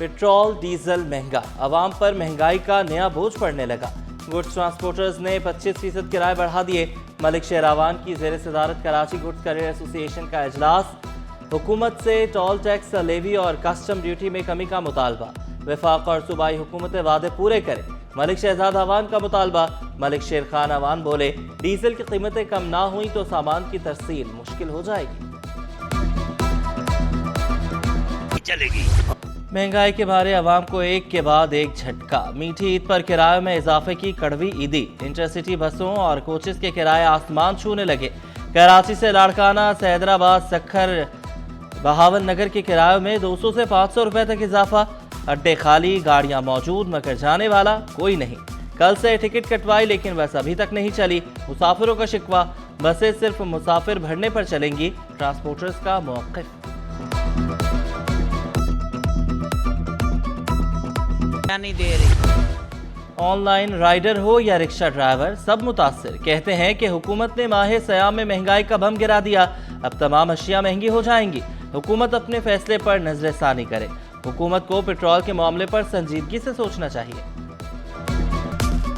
Petrol diesel महंगा, आवाम पर महंगाई का नया बोझ पड़ने लगा। गुड्स ट्रांसपोर्टर्स ने 25% किराए बढ़ा दिए। मलिक शेरावान की ज़ेर सदारत कराची गुड्स करियर एसोसिएशन का इजलास। हुकूमत से टोल टैक्स, लेवी और कस्टम ड्यूटी में कमी का मुतालबा। वफाक और सूबाई हुकूमतें वादे पूरे करें। मलिक शहजाद अवान का मुतालबा। मलिक शेर खान अवान बोले, डीजल की कीमतें कम ना हुई तो सामान की तरसील मुश्किल हो जाएगी। चलेगी। महंगाई के मारे अवाम को एक के बाद एक झटका। मीठी ईद पर किराए में इजाफे की कड़वी ईदी। इंटरसिटी बसों और कोचेस के किराए आसमान छूने लगे। कराची से लाड़काना, हैदराबाद, सक्खर, बहावन नगर के किरायों में 200 से 500 रुपए तक इजाफा। अड्डे खाली, गाड़ियां मौजूद मगर जाने वाला कोई नहीं। कल से टिकट कटवाई लेकिन बस अभी तक नहीं चली। मुसाफिरों का शिकवा, बसें सिर्फ मुसाफिर भरने पर चलेंगी। ट्रांसपोर्टर्स का मौक़िफ़। नहीं दे रही। ऑनलाइन राइडर हो या रिक्शा ड्राइवर, सब मुतासिर। कहते हैं कि हुकूमत ने माह सयाम में महंगाई का बम गिरा दिया। अब तमाम अशिया महंगी हो जाएंगी। हुकूमत अपने फैसले पर नजरसानी करे। हुकूमत को पेट्रोल के मामले पर संजीदगी से सोचना चाहिए।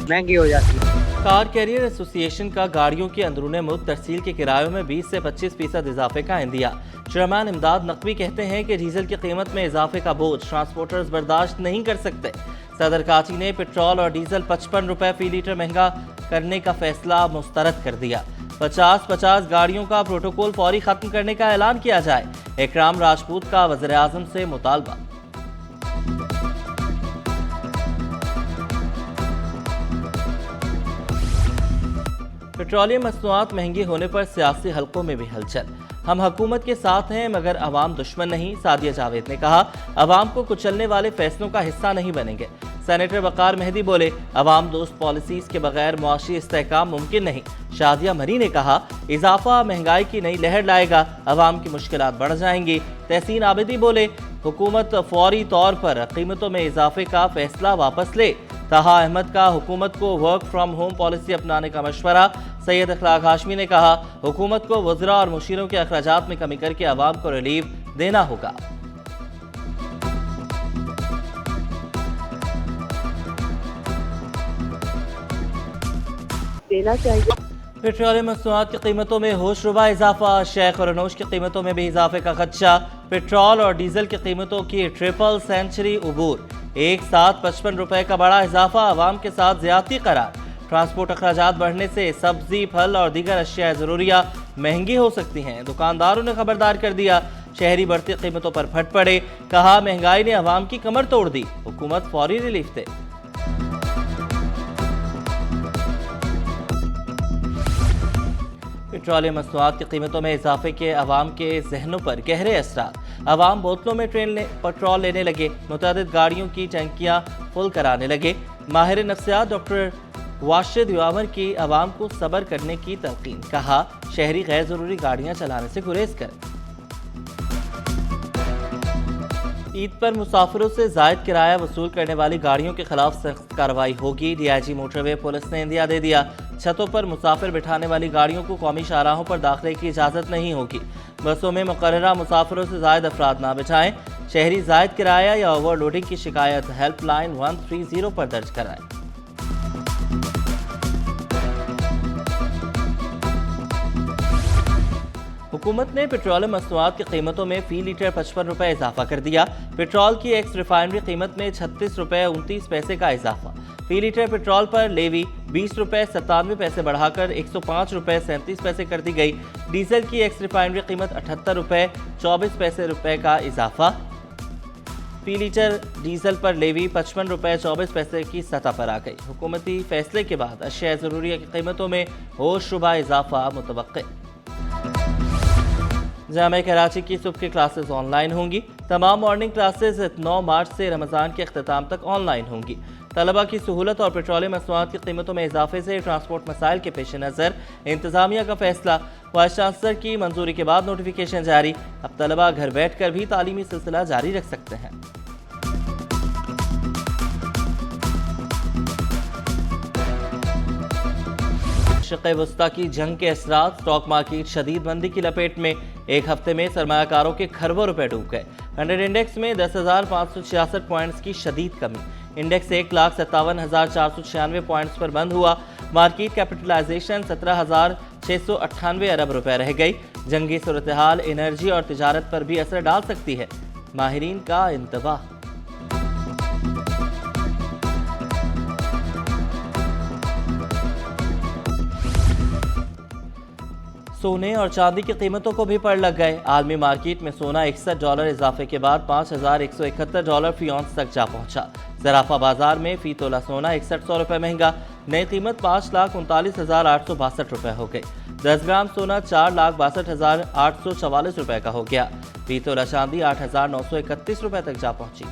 महंगी हो जाती है। कार कैरियर एसोसिएशन का गाड़ियों की अंदरूनी मुल्क तरसील के किरायों में 20 से 25% इजाफे का इंदिया। चेयरमैन इमदाद नकवी कहते हैं कि डीजल की कीमत में इजाफे का बोझ ट्रांसपोर्टर्स बर्दाश्त नहीं कर सकते। सदर काची ने पेट्रोल और डीजल 55 रुपए फी लीटर महंगा करने का फैसला मुस्तरद कर दिया। 50-50 गाड़ियों का प्रोटोकॉल फौरी खत्म करने का ऐलान किया जाए। इकराम राजपूत का वज़ीर आज़म से मुतालबा। पेट्रोलियम मसनूआत महंगी होने पर सियासी हलकों में भी हलचल। हम हुकूमत के साथ हैं मगर अवाम दुश्मन नहीं, सादिया जावेद ने कहा। अवाम को कुचलने वाले फैसलों का हिस्सा नहीं बनेंगे। सेनेटर वकार मेहदी बोले, अवाम दोस्त पॉलिसीज के बगैर मुआशी इस्तेहकाम मुमकिन नहीं। शादिया मरी ने कहा, इजाफा महंगाई की नई लहर लाएगा, अवाम की मुश्किलात बढ़ जाएंगी। तहसीन आबिदी बोले, हुकूमत फौरी तौर पर कीमतों में इजाफे का फैसला वापस ले। ताहा अहमद का हुकूमत को वर्क फ्राम होम पॉलिसी अपनाने का मशवरा। सैयद अखलाक हाशमी ने कहा, हुकूमत को वज़रा और मुशीरों के अखराजात में कमी करके अवाम को रिलीफ देना होगा। देना चाहिए। पेट्रोलियम मसनूआत की कीमतों में होशरुबा इजाफा। शेख और अनोश की कीमतों में भी इजाफे का खदशा। पेट्रोल और डीजल की कीमतों की ट्रिपल सेंचुरी उबूर। एक साथ 55 रुपए का बड़ा इजाफा, आवाम के साथ ज्यादती करार। ट्रांसपोर्ट अखराजात बढ़ने से सब्जी, फल और दीगर अशिया ज़रूरिया महंगी हो सकती हैं। दुकानदारों ने खबरदार कर दिया। शहरी बढ़ती कीमतों पर फट पड़े। कहा, महंगाई ने अवाम की कमर तोड़ दी, हुकूमत फौरी रिलीफ दे। पेट्रोलियम मसनूआत की कीमतों में इजाफे के अवाम के जहनों पर गहरे असरात। अवाम बोतलों में पेट्रोल लेने लगे। मुतअद्दिद गाड़ियों की टंकियां फुल कराने लगे। माहिर नफ्सियात डॉक्टर वाशिद यावर की अवाम को सब्र करने की तलकीन। कहा, शहरी गैर जरूरी गाड़ियां चलाने से गुरेज करें। ईद पर मुसाफिरों से जायद किराया वसूल करने वाली गाड़ियों के खिलाफ सख्त कार्रवाई होगी। डीआईजी मोटरवे पुलिस ने इंदिया दे दिया। छतों पर मुसाफिर बिठाने वाली गाड़ियों को कौमी शाहराहों पर दाखिले की इजाज़त नहीं होगी। बसों में मुकर्ररा मुसाफिरों से जायद अफराद ना बिठाएं। शहरी जायद किराया या ओवरलोडिंग की शिकायत हेल्पलाइन 130 पर दर्ज कराएं। हुकूमत ने पेट्रोलियम मसनूआत की कीमतों में फी लीटर 55 रुपए इजाफा कर दिया। पेट्रोल की एक्स रिफाइनरी कीमत में 36 रुपए 29 पैसे का इजाफा। फी लीटर पेट्रोल पर लेवी 20 रुपए 97 पैसे बढ़ाकर 105 रुपए 37 पैसे कर दी गई। डीजल की एक्स रिफाइनरी कीमत 78 रुपए 24 पैसे का इजाफा। फी लीटर डीजल पर लेवी 55 रुपए 24 पैसे की सतह पर आ गई। हुकूमती फैसले के बाद अशिया ज़रूरिया की कीमतों में होशरुबा इजाफा मुतवक्के। जामिया कराची की सुबह की क्लासेस ऑनलाइन होंगी। तमाम मॉर्निंग क्लासेस 9 मार्च से रमज़ान के अख्ताम तक ऑनलाइन होंगी। तलबा की सहूलत और पेट्रोलियम मसनूआत की कीमतों में इजाफे से ट्रांसपोर्ट मसाइल के पेश नज़र इंतजामिया का फैसला। वाइस चांसलर की मंजूरी के बाद नोटिफिकेशन जारी। अब तलबा घर बैठ कर भी तालीमी सिलसिला जारी रख सकते हैं। मशरिक़ वस्ता की जंग के असरात, स्टॉक मार्केट शदीद मंदी की लपेट में। एक हफ्ते में सरमायाकारों के खरबों रुपए डूब गए। 100 इंडेक्स में 10,566 पॉइंट्स की शदीद कमी। इंडेक्स 1,57,496 पॉइंट्स पर बंद हुआ। मार्केट कैपिटलाइजेशन 17,698 अरब रुपए रह गई। जंगी सूरत हाल एनर्जी और तिजारत पर भी असर डाल सकती है, माहिरीन का इंतबाह। सोने और चांदी की कीमतों को भी पड़ लग गए। आलमी मार्केट में सोना $61 इजाफे के बाद $5,171 फी औंस तक जा पहुंचा। ज़राफा बाजार में फी तोला सोना 6100 रुपये महंगा, नई कीमत 5,39,862 रुपये हो गई। 10 ग्राम सोना 4,62,844 रुपये का हो गया। फी तोला चांदी 8,931 रुपये तक जा पहुंची।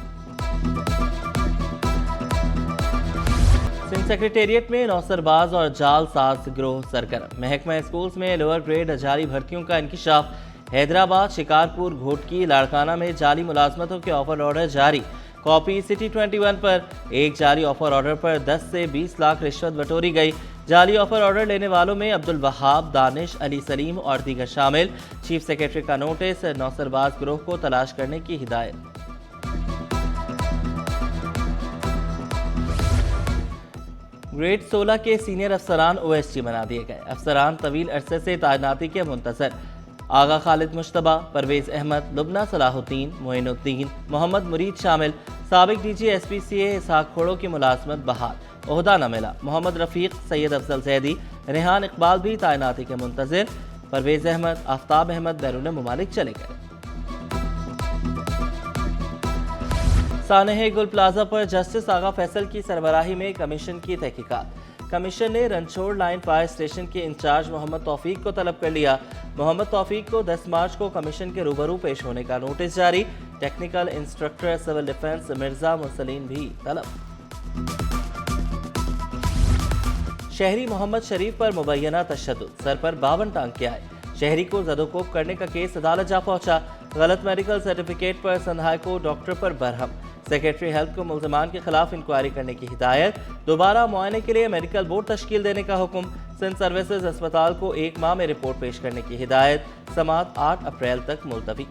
सिंध सेक्रेटेरिएट में नौसरबाज और जालसाज गिरोह सरगर्म। महकमा स्कूल्स में लोअर ग्रेड जाली भर्तियों का इंकिशाफ। हैदराबाद, शिकारपुर, घोटकी, लाड़काना में जाली मुलाजमतों के ऑफर ऑर्डर जारी। कॉपी सिटी 21 पर एक जाली ऑफर ऑर्डर पर 10 से 20 लाख रिश्वत बटोरी गई। जाली ऑफर ऑर्डर लेने वालों में अब्दुल वहाब, दानिश, अली सलीम और दीगर शामिल। चीफ सेक्रेटरी का नोटिस, नौसरबाज गिरोह को तलाश करने की हिदायत। ग्रेड 16 के सीनियर अफसरान OSG बना दिए गए। अफसरान तवील अरसे से तैनाती के मुंतजर। आगा खालिद मुश्तबा, परवेज अहमद, लुबना सलाहुद्दीन, मोइनुद्दीन, मोहम्मद मुरीद शामिल। साबिक DG SPCA इसहाक खोड़ो की मुलाजमत बहाल, ओहदा न मिला। मोहम्मद रफीक, सैयद अफजल जैदी, रेहान इकबाल भी तैनाती के मुंतजर। परवेज अहमद, आफ्ताब अहमद बैरून मुमालिक चले गए। सानेह गुल प्लाजा पर जस्टिस आगा फैसल की सरबराही में कमीशन की तहकीकात। कमीशन ने रनछोड़ लाइन फायर स्टेशन के इंचार्ज मोहम्मद तौफीक को तलब कर लिया। मोहम्मद तौफीक को 10 मार्च को कमीशन के रूबरू पेश होने का नोटिस जारी। Technical instructor civil defence Mirza Mursaleen भी तलब। शहरी मोहम्मद शरीफ पर मुबैना तशद्दुद, सर पर 52 टांके आए। शहरी को जदोकोब करने का केस अदालत जा पहुंचा। गलत मेडिकल सर्टिफिकेट पर संधाय को डॉक्टर पर बरहम। सेक्रेटरी हेल्थ को मुल्ज़मान के खिलाफ इंक्वायरी करने की हिदायत। दोबारा मुआयने के लिए मेडिकल बोर्ड तश्कील देने का हुक्म। सिंध सर्विसेज अस्पताल को 1 माह में रिपोर्ट पेश करने की हिदायत। समाअत 8 अप्रैल तक मुलतवी।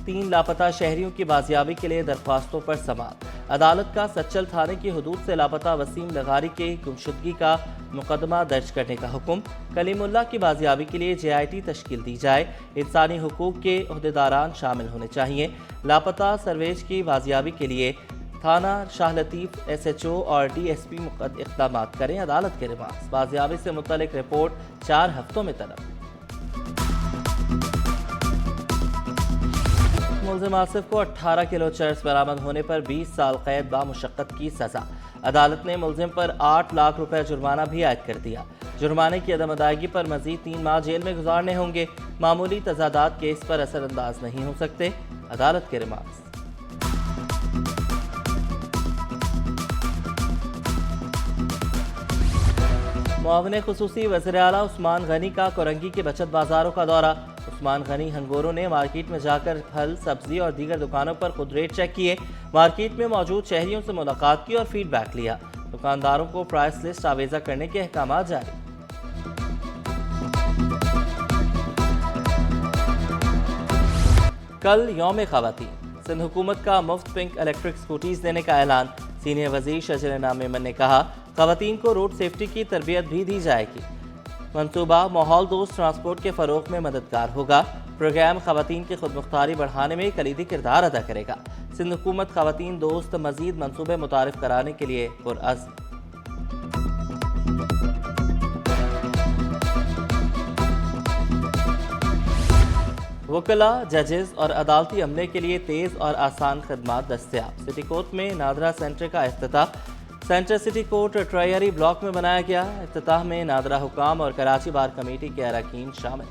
तीन लापता शहरियों की बाजियाबी के लिए दरख्वास्तों पर समाअत। अदालत का सच्चल थाने की हदूद से लापता वसीम लगारी के गुमशुदगी का मुकदमा दर्ज करने का हुक्म। कलीमुल्लाह की बाजियाबी के लिए JIT तश्कील दी जाए। इंसानी हुकूक के अहदेदारान शामिल होने चाहिए। लापता सरवेज की बाजियाबी के लिए थाना शाह लतीफ, SHO और DSP इक़दाम करें। अदालत के रिमांड। बाजियाबी से मुतल्लिक रिपोर्ट 4 हफ्तों में तलब। मुल्ज़िम आसिफ को 18 किलो चर्स बरामद होने पर 20 साल कैद बामुशक्कत की सजा। अदालत ने मुल्ज़िम पर 8 लाख रुपए जुर्माना भी आयद कर दिया। जुर्माने की अदम अदायगी पर मजीद 3 माह जेल में गुजारने होंगे। मामूली तजादात केस पर असरअंदाज नहीं हो सकते। अदालत के रिमांड। मुआविन खुसूसी वज़ीर आला उस्मान गनी का कोरंगी के बचत बाजारों का दौरा। उस्मान गनी हंगोरों ने मार्केट में जाकर फल, सब्जी और दीगर दुकानों पर खुद रेट चेक किए। मार्केट में मौजूद शहरियों से मुलाकात की और फीडबैक लिया। दुकानदारों को प्राइस लिस्ट आवेजा करने के अहकाम जारी। कल यौम ख़वातीन। सिंध हुकूमत का मुफ्त पिंक इलेक्ट्रिक स्कूटीज देने का ऐलान। सीनियर वजीर शजर नाम मेमन ने कहा, ख़वातीन को रोड सेफ्टी की तरबियत भी दी जाएगी। मंसूबा माहौल दोस्त ट्रांसपोर्ट के फ़रोग में मददगार होगा। प्रोग्राम ख़वातीन की खुदमुख्तारी बढ़ाने में कलीदी किरदार अदा करेगा। सिंध हुकूमत ख़वातीन दोस्त मज़ीद मनसूबे मुतारिफ कराने के लिए पुरअज़्म। वकला, जजेस और अदालती अमले के लिए तेज़ और आसान खदमात दस्तयाब। सिटी कोर्ट में नादरा सेंटर का इफ्तिताह। सेंटर सिटी कोर्ट ट्रायरी ब्लॉक में बनाया गया। इफ्तिताह में नादरा हुकाम और कराची बार कमेटी के अरकान शामिल।